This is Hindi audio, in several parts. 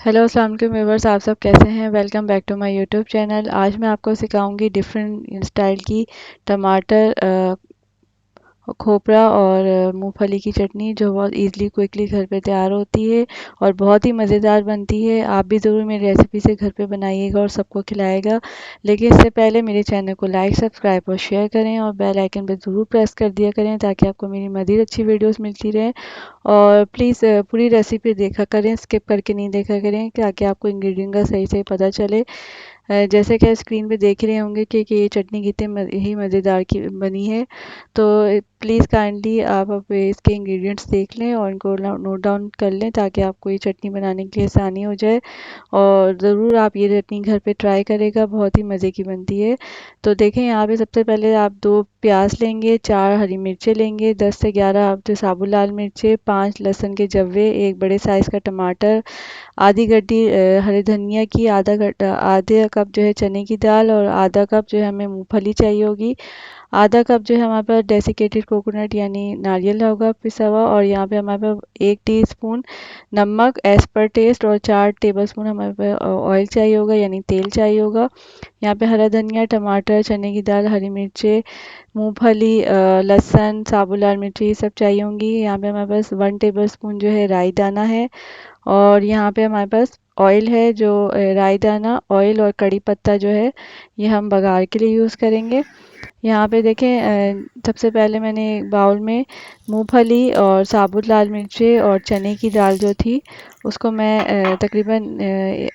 हेलो अस्सलाम वालेकुम व्यूअर्स, आप सब कैसे हैं। Welcome back to my YouTube channel. आज मैं आपको सिखाऊंगी डिफरेंट स्टाइल की टमाटर खोपरा और मूंगफली की चटनी, जो बहुत इजीली क्विकली घर पे तैयार होती है और बहुत ही मज़ेदार बनती है। आप भी ज़रूर मेरी रेसिपी से घर पे बनाइएगा और सबको खिलाएगा। लेकिन इससे पहले मेरे चैनल को लाइक, सब्सक्राइब और शेयर करें और बेल आइकन पर ज़रूर प्रेस कर दिया करें, ताकि आपको मेरी मज़ीद अच्छी वीडियोस मिलती रहें। और प्लीज़ पूरी रेसिपी देखा करें, स्किप करके नहीं देखा करें, ताकि आपको इंग्रेडिएंट का सही सही पता चले। जैसे कि स्क्रीन पे देख रहे होंगे कि ये चटनी कितनी ही मज़ेदार की बनी है। तो प्लीज़ काइंडली आप अब इसके इंग्रेडिएंट्स देख लें और इनको नोट डाउन कर लें, ताकि आपको ये चटनी बनाने के लिए आसानी हो जाए। और ज़रूर आप ये चटनी घर पे ट्राई करेगा, बहुत ही मज़े की बनती है। तो देखें, यहाँ पे सबसे पहले आप 2 प्याज लेंगे, 4 हरी मिर्चें लेंगे, 10 से 11 आप जो साबुत लाल मिर्चें, 5 लहसुन के जव्वे, एक बड़े साइज़ का टमाटर, आधी गड्डी हरे धनिया की, आधे कप जो है चने की दाल और आधा कप जो है हमें मूंगफली चाहिए होगी। आधा कप जो है हमारे पास डेसिकेटेड कोकोनट यानी नारियल होगा पिसा हुआ। और यहाँ पे हमारे पास 1 टीस्पून नमक एज पर टेस्ट और 4 टेबलस्पून हमारे पास ऑयल चाहिए होगा यानी तेल चाहिए होगा। यहाँ पे हरा धनिया, टमाटर, चने की दाल, हरी मिर्चें, मूंगफली, लहसुन, साबुत लाल मिर्ची, ये सब चाहिए होंगी। यहाँ पे हमारे पास 1 टेबलस्पून जो है राई दाना है। और यहाँ पे हमारे पास ऑयल है, जो राई दाना, ऑयल और कड़ी पत्ता जो है ये हम बघार के लिए यूज़ करेंगे। यहाँ पे देखें, सबसे पहले मैंने एक बाउल में मूंगफली और साबुत लाल मिर्चें और चने की दाल जो थी उसको मैं तकरीबन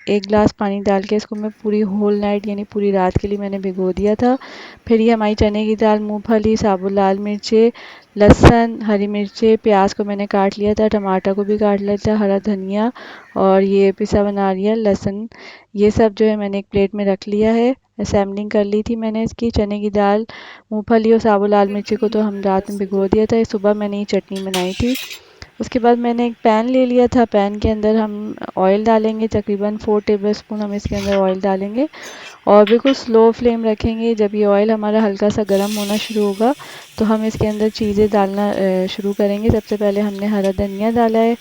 1 गिलास पानी डाल के इसको मैं पूरी होल नाइट यानी पूरी रात के लिए मैंने भिगो दिया था। फिर ये हमारी चने की दाल, मूंगफली, साबुत लाल मिर्चें, लहसुन, हरी मिर्चें, प्याज को मैंने काट लिया था, टमाटर को भी काट लिया था, हरा धनिया और ये पिसा हुआ नारियल, लहसुन, ये सब जो है मैंने एक प्लेट में रख लिया है। असेंबलिंग कर ली थी मैंने इसकी। चने की दाल, मूंगफली और साबुत लाल मिर्ची को तो हम रात में भिगो दिया था, सुबह मैंने ये चटनी बनाई थी। उसके बाद मैंने एक पैन ले लिया था, पैन के अंदर हम ऑयल डालेंगे, तकरीबन 4 टेबलस्पून हम इसके अंदर ऑयल डालेंगे और बिल्कुल स्लो फ्लेम रखेंगे। जब ये ऑयल हमारा हल्का सा गर्म होना शुरू होगा तो हम इसके अंदर चीज़ें डालना शुरू करेंगे। सबसे पहले हमने हरा धनिया डाला है,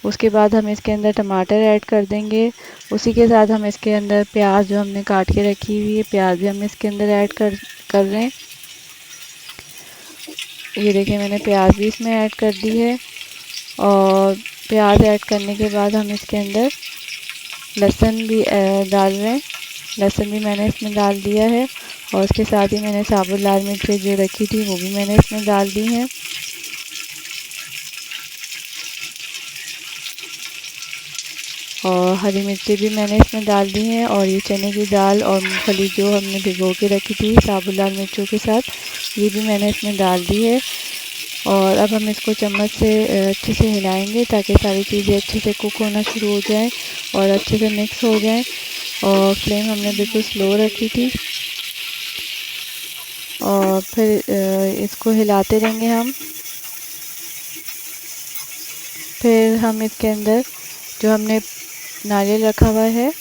उसके बाद हम इसके अंदर टमाटर ऐड कर देंगे। उसी के साथ हम इसके अंदर प्याज जो हमने काट के रखी हुई है, प्याज भी हम इसके अंदर ऐड कर रहे हैं। ये देखिए, मैंने प्याज भी इसमें ऐड कर दी है। और प्याज ऐड करने के बाद हम इसके अंदर लहसुन भी डाल रहे हैं। लहसुन भी मैंने इसमें डाल दिया है और उसके साथ ही मैंने साबुत लाल मिर्चें जो रखी थी वो भी मैंने इसमें डाल दी हैं। और हरी मिर्ची भी मैंने इसमें डाल दी हैं। और ये चने की दाल और मूंगफली जो हमने भिगो के रखी थी साबुत लाल मिर्चों के साथ, ये भी मैंने इसमें डाल दी है। और अब हम इसको चम्मच से अच्छे से हिलाएंगे, ताकि सारी चीज़ें अच्छे से कुक होना शुरू हो जाएं और अच्छे से मिक्स हो जाएं। और फ्लेम हमने बिल्कुल स्लो रखी थी। और फिर इसको हिलाते रहेंगे हम। फिर हम इसके अंदर जो हमने नारियल रखा हुआ है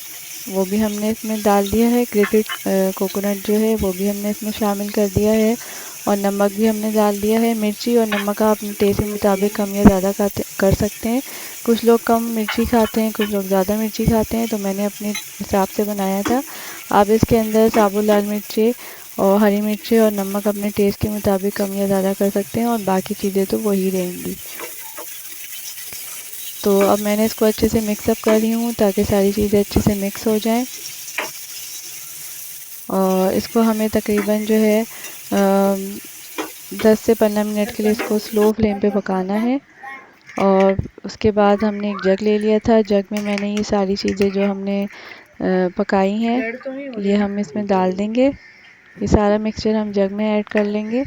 वो भी हमने इसमें डाल दिया है। ग्रेटेड कोकोनट जो है वो भी हमने इसमें शामिल कर दिया है। और नमक भी हमने डाल दिया है। मिर्ची और नमक आप अपने टेस्ट के मुताबिक कम या ज़्यादा कर सकते हैं। कुछ लोग कम मिर्ची खाते हैं, कुछ लोग ज़्यादा मिर्ची खाते हैं, तो मैंने अपने हिसाब से बनाया था। आप इसके अंदर साबुत लाल मिर्ची और हरी मिर्ची और नमक अपने टेस्ट के मुताबिक कम या ज़्यादा कर सकते हैं, और बाकी चीज़ें तो वही रहेंगी। तो अब मैंने इसको अच्छे से मिक्सअप कर रही हूँ, ताकि सारी चीज़ें अच्छे से मिक्स हो जाएं। और इसको हमें तकरीबन जो है 10 से 15 मिनट के लिए इसको स्लो फ्लेम पे पकाना है। और उसके बाद हमने एक जग ले लिया था, जग में मैंने ये सारी चीज़ें जो हमने पकाई हैं ये हम इसमें डाल देंगे। ये सारा मिक्सचर हम जग में ऐड कर लेंगे।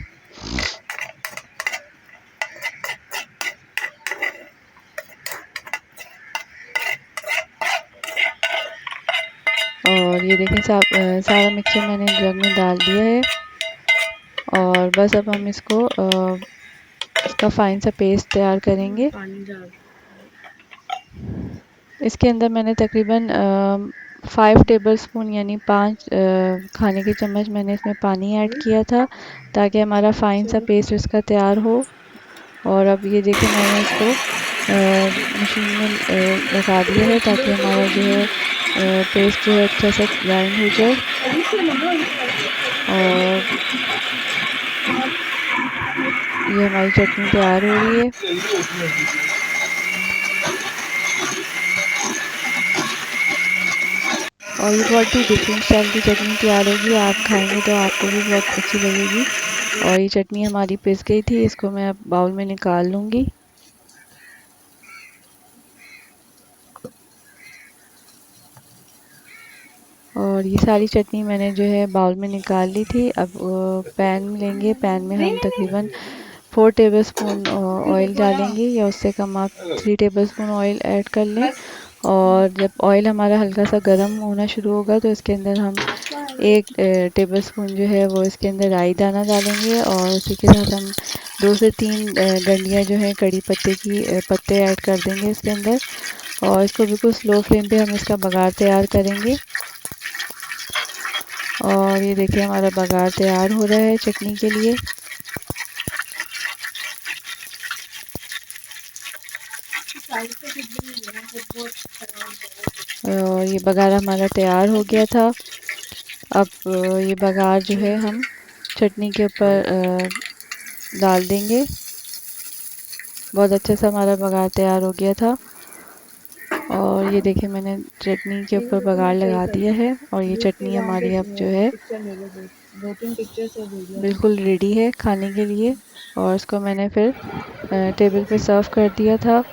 और ये देखें, सारा मिक्सचर मैंने जग में डाल दिया है। और बस अब हम इसको इसका फाइन सा पेस्ट तैयार करेंगे। इसके अंदर मैंने तकरीबन 5 टेबलस्पून यानी 5 खाने के चम्मच मैंने इसमें पानी ऐड किया था, ताकि हमारा फाइन सा पेस्ट इसका तैयार हो। और अब ये देखिए, मैंने इसको मशीन में लगा दिया है ताकि हमारा जो है पेस्ट जो है अच्छा सा ग्राइंड हो जाए। और ये हमारी चटनी तैयार हो रही है। और ये बहुत ही डिफरेंट स्टाइल की चटनी तैयार होगी, आप खाएंगे तो आपको भी बहुत अच्छी लगेगी। और ये चटनी हमारी पिस गई थी, इसको मैं अब बाउल में निकाल लूँगी। और ये सारी चटनी मैंने जो है बाउल में निकाल ली थी। अब पैन लेंगे, पैन में हम तकरीबन 4 टेबलस्पून ऑयल डालेंगे, या उससे कम आप 3 टेबलस्पून ऑयल ऐड कर लें। और जब ऑयल हमारा हल्का सा गर्म होना शुरू होगा तो इसके अंदर हम 1 टेबलस्पून जो है वो इसके अंदर राई दाना डालेंगे। और उसी के साथ हम 2 से 3 डंडियाँ जो हैं कड़ी पत्ते की पत्ते ऐड कर देंगे इसके अंदर। और इसको बिल्कुल स्लो फ्लेम पे हम इसका बघार तैयार करेंगे। और ये देखिए हमारा बघार तैयार हो रहा है चटनी के लिए। और ये बघार हमारा तैयार हो गया था। अब ये बघार जो है हम चटनी के ऊपर डाल देंगे। बहुत अच्छा सा हमारा बघार तैयार हो गया था। और ये देखिए मैंने चटनी के ऊपर बघार लगा दिया है। और ये चटनी हमारी अब जो है बिल्कुल रेडी है खाने के लिए। और इसको मैंने फिर टेबल पे सर्व कर दिया था।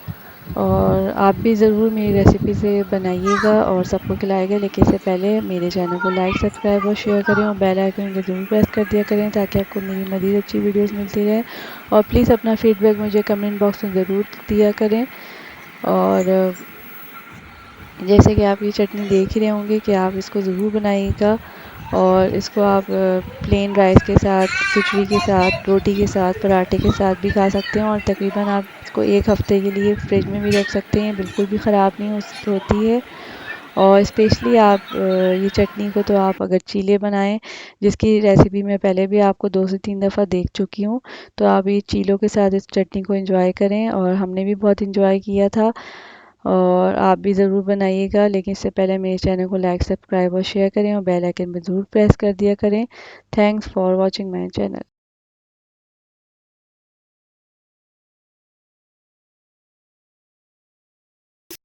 और आप भी ज़रूर मेरी रेसिपी से बनाइएगा और सबको खिलाइएगा। लेकिन इससे पहले मेरे चैनल को लाइक, सब्सक्राइब और शेयर करें, और बेल आइकन को ज़रूर प्रेस कर दिया करें ताकि आपको मेरी मज़ीद अच्छी वीडियोस मिलती रहें। और प्लीज़ अपना फीडबैक मुझे कमेंट बॉक्स में ज़रूर दिया करें। और जैसे कि आप ये चटनी देख ही रहे होंगे कि आप इसको ज़रूर बनाइएगा। और इसको आप प्लेन राइस के साथ, खिचड़ी के साथ, रोटी के साथ, पराठे के साथ भी खा सकते हैं। और तकरीबन आप इसको 1 हफ़्ते के लिए फ्रिज में भी रख सकते हैं, बिल्कुल भी ख़राब नहीं होती है। और स्पेशली आप ये चटनी को तो आप अगर चीले बनाएं, जिसकी रेसिपी मैं पहले भी आपको 2 से 3 दफ़ा देख चुकी हूँ, तो आप ये चीलों के साथ इस चटनी को एंजॉय करें। और हमने भी बहुत एंजॉय किया था। और आप भी ज़रूर बनाइएगा। लेकिन इससे पहले मेरे चैनल को लाइक, सब्सक्राइब और शेयर करें, और बेल आइकन पर ज़रूर प्रेस कर दिया करें। Thanks for watching my channel.